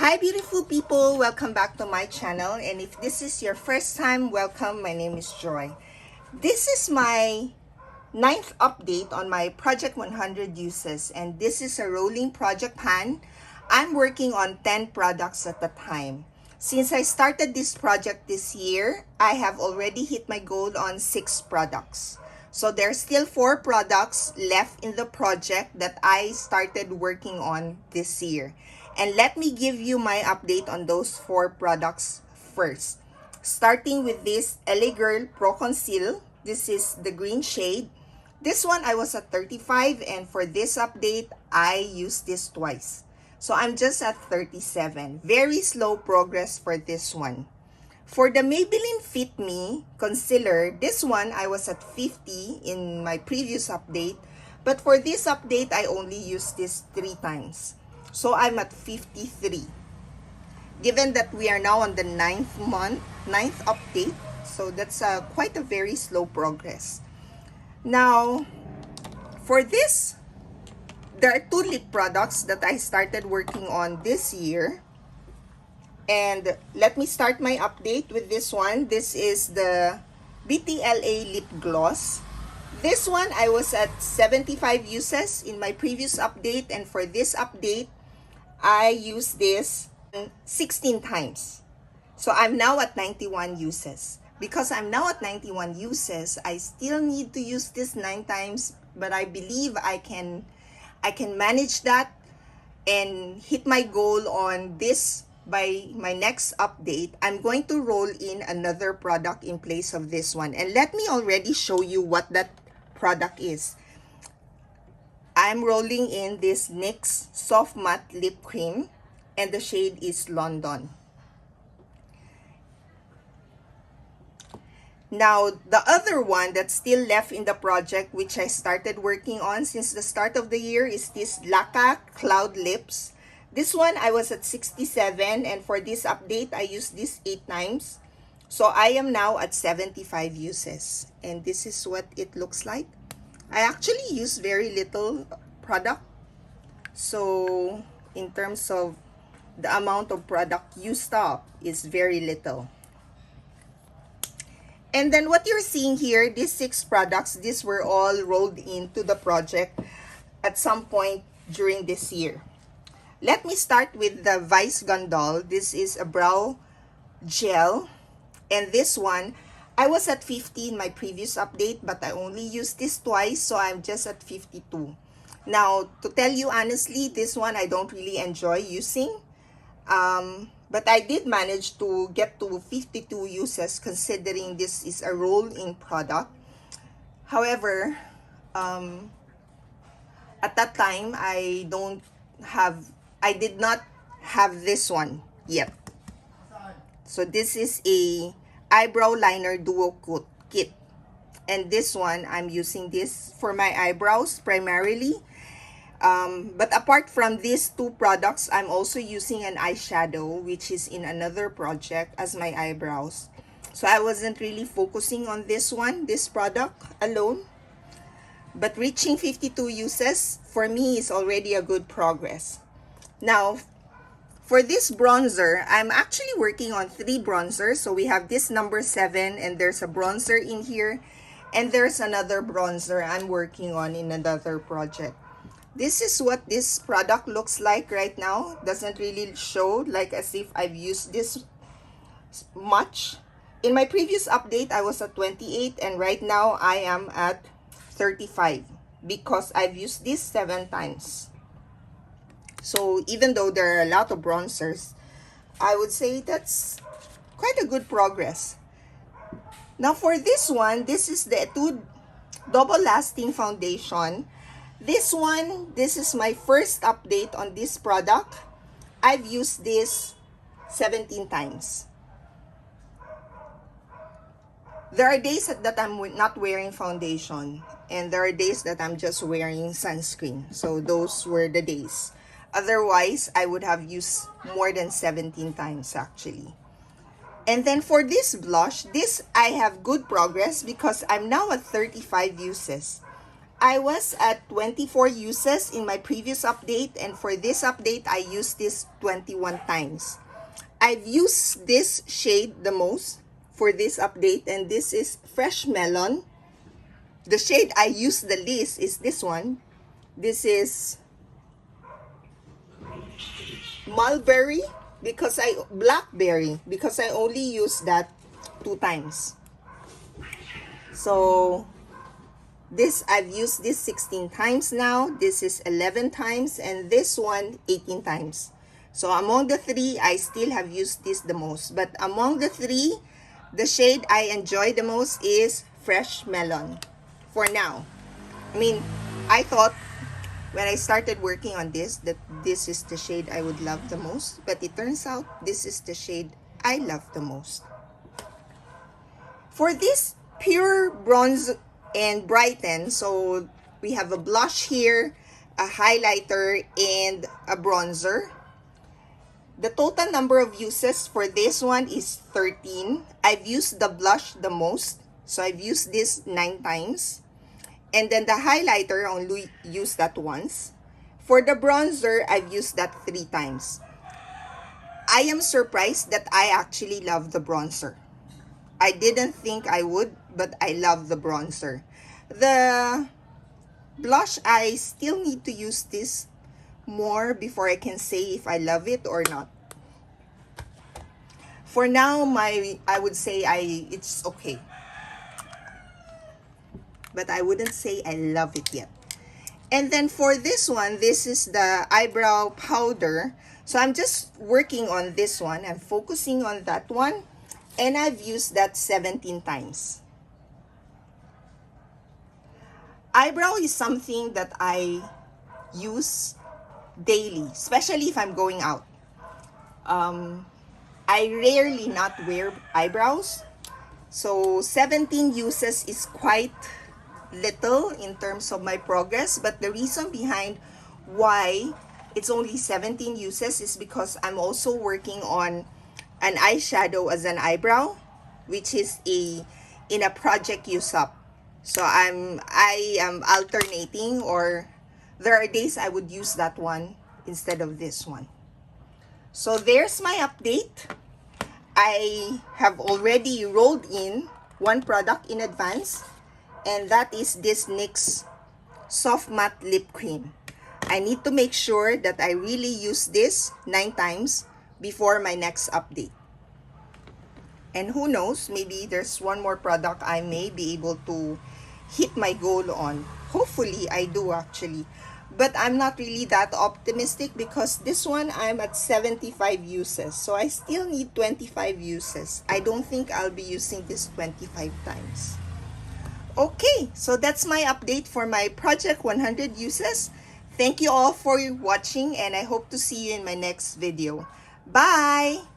Hi beautiful people, welcome back to my channel, and if this is your first time, welcome. My name is Joy. This is my 9th update on my Project 100 uses, and this is a rolling project pan. I'm working on 10 products at a time. Since I started this project this year, I have already hit my goal on 6 products. So there's still 4 products left in the project that I started working on this year. And let me give you my update on those 4 products first. Starting with this LA Girl Pro Conceal. This is the green shade. This one I was at 35, and for this update, I used this twice. So I'm just at 37. Very slow progress for this one. For the Maybelline Fit Me Concealer, this one I was at 50 in my previous update. But for this update, I only used this 3 times. So I'm at 53. Given that we are now on the 9th update, so that's quite a very slow progress. Now, for this, there are 2 lip products that I started working on this year. And let me start my update with this one. This is the BTLA Lip Gloss. This one, I was at 75 uses in my previous update. And for this update, I used this 16 times. So I'm now at 91 uses. Because I'm now at 91 uses, I still need to use this 9 times. But I believe I can manage that and hit my goal on this by my next update. I'm going to roll in another product in place of this one. And let me already show you what that product is. I'm rolling in this NYX Soft Matte Lip Cream, and the shade is London. Now, the other one that's still left in the project, which I started working on since the start of the year, is this Laka Cloud Lips. This one, I was at 67, and for this update, I used this 8 times. So I am now at 75 uses, and this is what it looks like. I actually use very little product. So in terms of the amount of product used up is very little. And then what you're seeing here, these 6 products, these were all rolled into the project at some point during this year. Let me start with the Vice Gondol. This is a brow gel. And this one, I was at 50 in my previous update, but I only used this twice, so I'm just at 52. Now, to tell you honestly, this one I don't really enjoy using. But I did manage to get to 52 uses considering this is a roll-in product. However, at that time, I did not have this one yet. So this is a eyebrow liner duo coat kit. And this one, I'm using this for my eyebrows primarily. But apart from these 2 products, I'm also using an eyeshadow, which is in another project, as my eyebrows. So I wasn't really focusing on this product alone. But reaching 52 uses, for me, is already a good progress. Now, for this bronzer, I'm actually working on 3 bronzers. So we have this number 7, and there's a bronzer in here. And there's another bronzer I'm working on in another project. This is what this product looks like right now. Doesn't really show like as if I've used this much. In my previous update, I was at 28, and right now I am at 35 because I've used this 7 times. So even though there are a lot of bronzers, I would say that's quite a good progress. Now for this one, this is the Etude Double Lasting Foundation. This one, this is my first update on this product. I've used this 17 times. There are days that I'm not wearing foundation, and there are days that I'm just wearing sunscreen. So those were the days. Otherwise, I would have used more than 17 times actually. And then for this blush, this I have good progress because I'm now at 35 uses. I was at 24 uses in my previous update, and for this update, I used this 21 times. I've used this shade the most for this update, and this is Fresh Melon. The shade I use the least is this one. This is Mulberry, Blackberry, because I only use that 2 times. So this, I've used this 16 times now. This is 11 times, and this one 18 times. So among the 3, I still have used this the most. But among the 3, the shade I enjoy the most is Fresh Melon. For now. I mean, I thought when I started working on this that this is the shade I would love the most. But it turns out this is the shade I love the most. For this Pure Bronze and Brighten, so we have a blush here, a highlighter, and a bronzer. The total number of uses for this one is 13. I've used the blush the most, so I've used this 9 times. And then the highlighter, only used that once. For the bronzer, I've used that 3 times. I am surprised that I actually love the bronzer. I didn't think I would, but I love the bronzer. The blush, I still need to use this more before I can say if I love it or not. For now, I would say it's okay. But I wouldn't say I love it yet. And then for this one, this is the eyebrow powder. So I'm just working on this one. I'm focusing on that one. And I've used that 17 times. Eyebrow is something that I use daily, especially if I'm going out. I rarely not wear eyebrows. So 17 uses is quite little in terms of my progress, but the reason behind why it's only 17 uses is because I'm also working on an eyeshadow as an eyebrow, which is in a project use up. So I am alternating, or there are days I would use that one instead of this one. So there's my update. I have already rolled in one product in advance, and that is this NYX Soft Matte Lip Cream. I need to make sure that I really use this 9 times before my next update. And who knows, maybe there's one more product I may be able to hit my goal on. Hopefully, I do actually. But I'm not really that optimistic because this one I'm at 75 uses. So I still need 25 uses. I don't think I'll be using this 25 times. Okay, so that's my update for my Project 100 uses. Thank you all for watching, and I hope to see you in my next video. Bye!